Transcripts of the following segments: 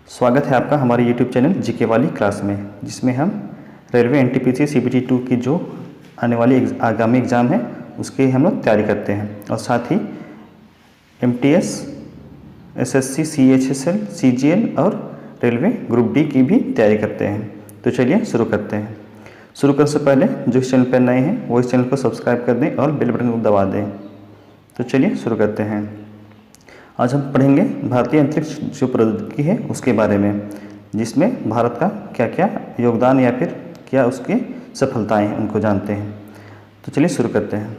स्वागत है आपका हमारे YouTube चैनल जीके वाली क्लास में, जिसमें हम रेलवे एनटीपीसी सीबीटी 2 की जो आने वाली आगामी एग्ज़ाम है उसकी हम लोग तैयारी करते हैं और साथ ही एमटीएस, एसएससी, सीएचएसएल, सीजीएल और रेलवे ग्रुप डी की भी तैयारी करते हैं। तो चलिए शुरू करते हैं। शुरू करने से पहले जो इस चैनल पर नए हैं वो इस चैनल को सब्सक्राइब कर दें और बेल बटन को दबा दें। तो चलिए शुरू करते हैं। आज हम पढ़ेंगे भारतीय अंतरिक्ष जो प्रौद्योगिकी है उसके बारे में, जिसमें भारत का क्या क्या योगदान या फिर क्या उसकी सफलताएं हैं उनको जानते हैं। तो चलिए शुरू करते हैं।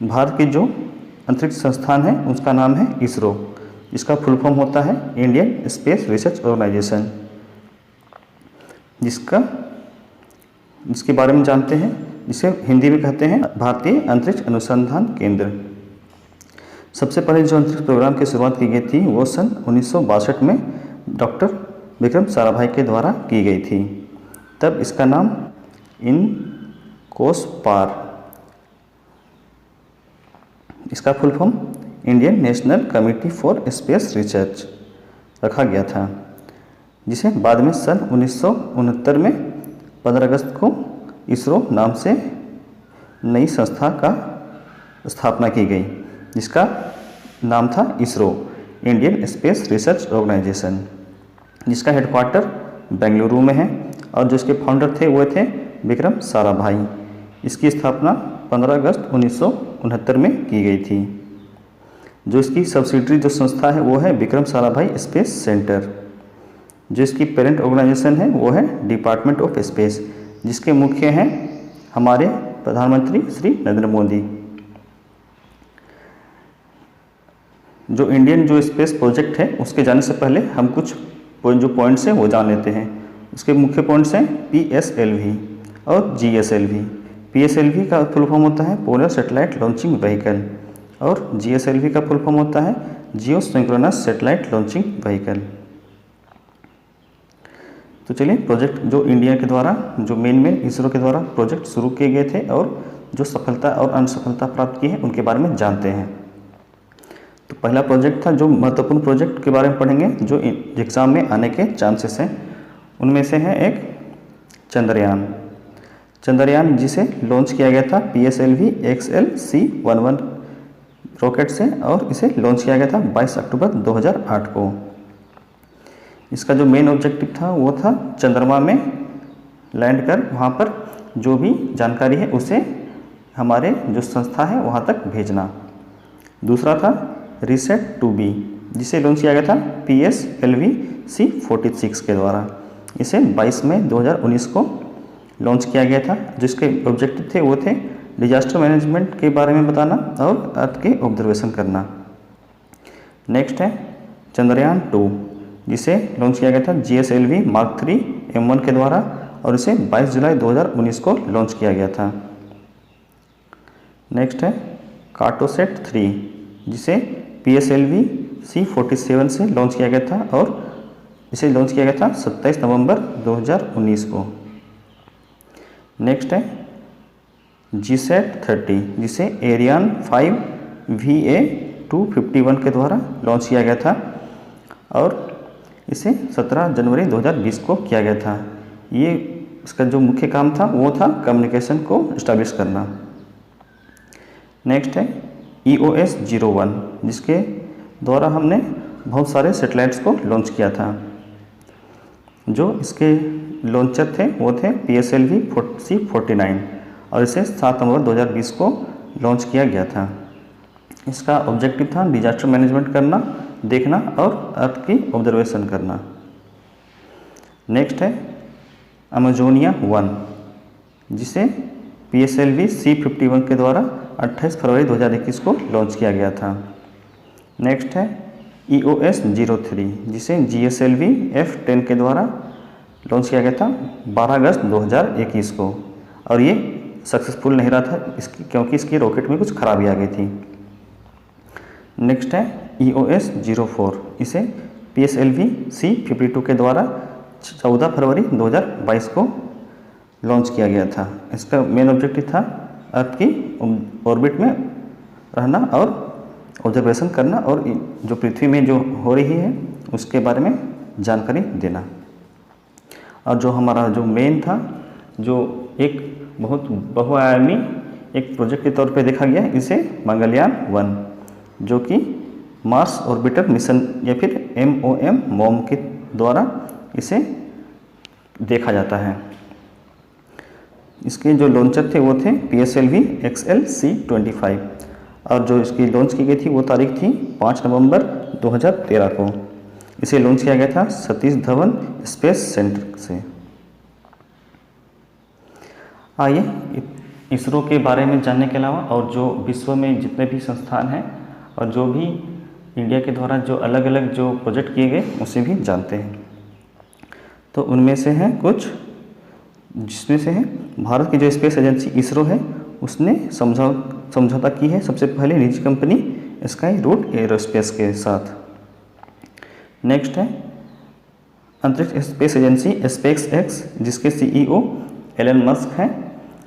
भारत की जो अंतरिक्ष संस्थान है उसका नाम है इसरो। इसका फुल फॉर्म होता है इंडियन स्पेस रिसर्च ऑर्गेनाइजेशन, जिसके बारे में जानते हैं, जिसे हिंदी में कहते हैं भारतीय अंतरिक्ष अनुसंधान केंद्र। सबसे पहले जो अंतरिक्ष प्रोग्राम की शुरुआत की गई थी वो सन 1962 में डॉक्टर विक्रम साराभाई के द्वारा की गई थी। तब इसका नाम इनकोसपार, इसका full form Indian national committee for space research रखा गया था, जिसे बाद में सन 1969 में 15 अगस्त को इसरो नाम से नई संस्था का स्थापना की गई, जिसका नाम था ISRO, Indian space research organisation, जिसका हेडक्वार्टर बेंगलुरु में है और जो इसके फाउंडर थे वो थे विक्रम साराभाई। इसकी स्थापना 15 अगस्त 1969 में की गई थी। जो इसकी सब्सिडरी जो संस्था है वो है विक्रम साराभाई स्पेस सेंटर। जो इसकी पेरेंट ऑर्गेनाइजेशन है वो है डिपार्टमेंट ऑफ स्पेस, जिसके मुख्य हैं हमारे प्रधानमंत्री श्री नरेंद्र मोदी। जो इंडियन जो स्पेस प्रोजेक्ट है उसके जाने से पहले हम कुछ जो पॉइंट्स हैं वो जान लेते हैं। उसके मुख्य पॉइंट्स हैं PSLV और GSLV। PSLV का फुल फॉर्म होता है पोलर सैटेलाइट लॉन्चिंग व्हीकल और GSLV का फुल फॉर्म होता है जियो सिंक्रोनस सैटेलाइट लॉन्चिंग व्हीकल। तो चलिए प्रोजेक्ट जो इंडिया के द्वारा जो मेन इसरो के द्वारा प्रोजेक्ट शुरू किए गए थे और जो सफलता और असफलता प्राप्त की है उनके बारे में जानते हैं। तो पहला प्रोजेक्ट था, जो महत्वपूर्ण प्रोजेक्ट के बारे में पढ़ेंगे जो एग्ज़ाम में आने के चांसेस हैं, उनमें से है एक चंद्रयान, जिसे लॉन्च किया गया था PSLV XLC-11 रॉकेट से और इसे लॉन्च किया गया था 22 अक्टूबर 2008 को। इसका जो मेन ऑब्जेक्टिव था वो था चंद्रमा में लैंड कर वहाँ पर जो भी जानकारी है उसे हमारे जो संस्था है वहाँ तक भेजना। दूसरा था RISAT-2B, जिसे लॉन्च किया गया था PSLV C-46 के द्वारा। इसे 22 मई 2019 को लॉन्च किया गया था। जिसके ऑब्जेक्टिव थे वो थे डिजास्टर मैनेजमेंट के बारे में बताना और अर्थ के ऑब्जर्वेशन करना। नेक्स्ट है चंद्रयान-2, जिसे लॉन्च किया गया था GSLV Mark 3 M1 के द्वारा और इसे 22 जुलाई 2019 को लॉन्च किया गया था। नेक्स्ट है कार्टोसैट-3, जिसे PSLV C-47 से लॉन्च किया गया था और इसे लॉन्च किया गया था 27 नवंबर 2019 को। नेक्स्ट है GSAT-30, जिसे एरियन 5 VA-251 के द्वारा लॉन्च किया गया था और इसे 17 जनवरी 2020 को किया गया था। ये इसका जो मुख्य काम था वो था कम्युनिकेशन को इस्टेब्लिश करना। नेक्स्ट है EOS-01, जिसके द्वारा हमने बहुत सारे सैटेलाइट्स को लॉन्च किया था। जो इसके लॉन्चर थे वो थे PSLV C-49 और इसे 7 नवंबर 2020 को लॉन्च किया गया था। इसका ऑब्जेक्टिव था डिजास्टर मैनेजमेंट करना, देखना और अर्थ की ऑब्जर्वेशन करना। नेक्स्ट है अमेजोनिया-1, जिसे PSLV C-51 के द्वारा 28 फरवरी 2021 को लॉन्च किया गया था। नेक्स्ट है EOS-03, जिसे GSLV F-10 के द्वारा लॉन्च किया गया था 12 अगस्त 2021 को और ये सक्सेसफुल नहीं रहा था क्योंकि इसकी रॉकेट में कुछ खराबी आ गई थी। नेक्स्ट है EOS-04, इसे PSLV C-52 के द्वारा 14 फरवरी 2022 को लॉन्च किया गया था। इसका मेन ऑब्जेक्टिव था अर्थ की ऑर्बिट में रहना और ऑब्जर्वेशन करना और जो पृथ्वी में जो हो रही है उसके बारे में जानकारी देना। और जो हमारा जो मेन था, जो एक बहुत बहुआयामी एक प्रोजेक्ट के तौर पे देखा गया, इसे मंगलयान 1 जो कि मार्स ऑर्बिटर मिशन या फिर MOM के द्वारा इसे देखा जाता है। इसके जो लॉन्चर थे वो थे PSLV XL-C25 और जो इसकी लॉन्च की गई थी वो तारीख थी 5 नवंबर 2013 को। इसे लॉन्च किया गया था सतीश धवन स्पेस सेंटर से। आइए इसरो के बारे में जानने के अलावा और जो विश्व में जितने भी संस्थान हैं और जो भी इंडिया के द्वारा जो अलग अलग जो प्रोजेक्ट किए गए उसे भी जानते हैं। तो उनमें से हैं कुछ, जिसमें से है भारत की जो स्पेस एजेंसी इसरो है उसने समझौता की है सबसे पहले निजी कंपनी स्काई रूट एरोस्पेस के साथ। नेक्स्ट है अंतरिक्ष स्पेस एजेंसी SpaceX जिसके CEO एलन मस्क हैं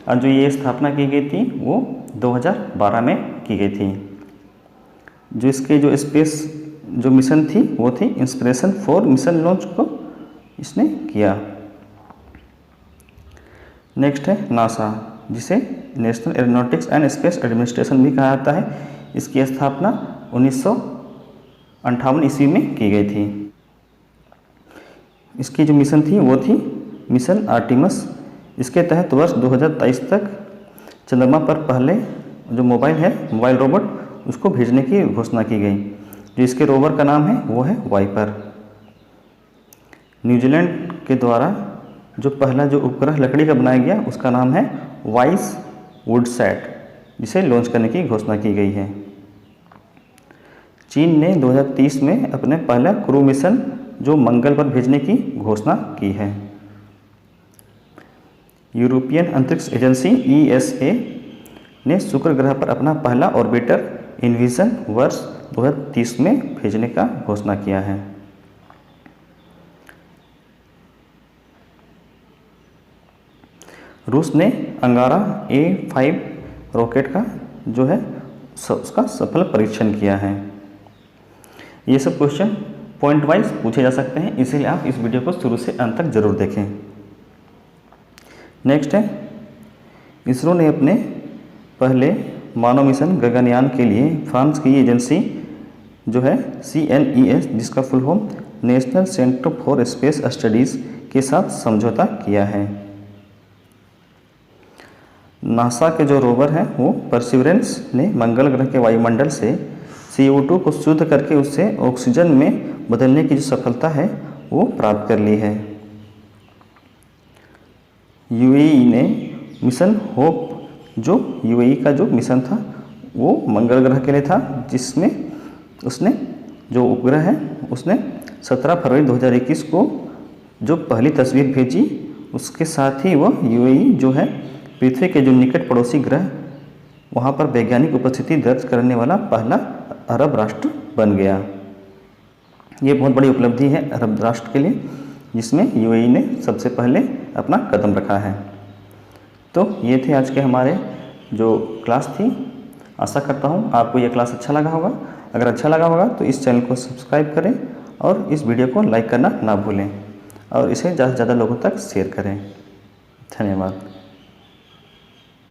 और जो ये स्थापना की गई थी वो 2012 में की गई थी। जो इसके जो स्पेस जो मिशन थी वो थी इंस्पिरेशन 4 मिशन लॉन्च को इसने किया। नेक्स्ट है नासा जिसे national aeronautics and space administration भी कहा जाता है। इसकी स्थापना 1958 ईस्वी में की गई थी। इसकी जो मिशन थी वो थी मिशन आर्टिमस। इसके तहत वर्ष 2023 तक चंद्रमा पर पहले जो मोबाइल रोबोट उसको भेजने की घोषणा की गई। जो इसके रोवर का नाम है वो है वाइपर। न्यूजीलैंड के द्वारा जो पहला जो उपग्रह लकड़ी का बनाया गया उसका नाम है वाइस वुडसैट जिसे लॉन्च करने की घोषणा की गई है। चीन ने 2030 में अपने पहला क्रू मिशन जो मंगल पर भेजने की घोषणा की है। यूरोपियन अंतरिक्ष एजेंसी ESA ने शुक्र ग्रह पर अपना पहला ऑर्बिटर इनविजन वर्ष 2030 में भेजने का घोषणा किया है। रूस ने अंगारा A5 रॉकेट का जो है उसका सफल परीक्षण किया है। ये सब क्वेश्चन पॉइंट वाइज पूछे जा सकते हैं, इसीलिए आप इस वीडियो को शुरू से अंत तक जरूर देखें। नेक्स्ट है इसरो ने अपने पहले मानव मिशन गगनयान के लिए फ्रांस की एजेंसी जो है CNES जिसका full form national centre for space studies के साथ समझौता किया है। नासा के जो रोवर हैं वो परसिवरेंस ने मंगल ग्रह के वायुमंडल से CO2 को शुद्ध करके उससे ऑक्सीजन में बदलने की जो सफलता है वो प्राप्त कर ली है। UAE ने मिशन होप जो UAE का जो मिशन था वो मंगल ग्रह के लिए था, जिसमें उसने जो उपग्रह है उसने 17 फरवरी 2021 को जो पहली तस्वीर भेजी, उसके साथ ही वह UAE जो है पृथ्वी के जो निकट पड़ोसी ग्रह वहाँ पर वैज्ञानिक उपस्थिति दर्ज करने वाला पहला अरब राष्ट्र बन गया। ये बहुत बड़ी उपलब्धि है अरब राष्ट्र के लिए, जिसमें UAE ने सबसे पहले अपना कदम रखा है। तो ये थे आज के हमारे जो क्लास थी। आशा करता हूँ आपको ये क्लास अच्छा लगा होगा। अगर अच्छा लगा होगा तो इस चैनल को सब्सक्राइब करें और इस वीडियो को लाइक करना ना भूलें और इसे ज़्यादा से ज़्यादा लोगों तक शेयर करें। धन्यवाद।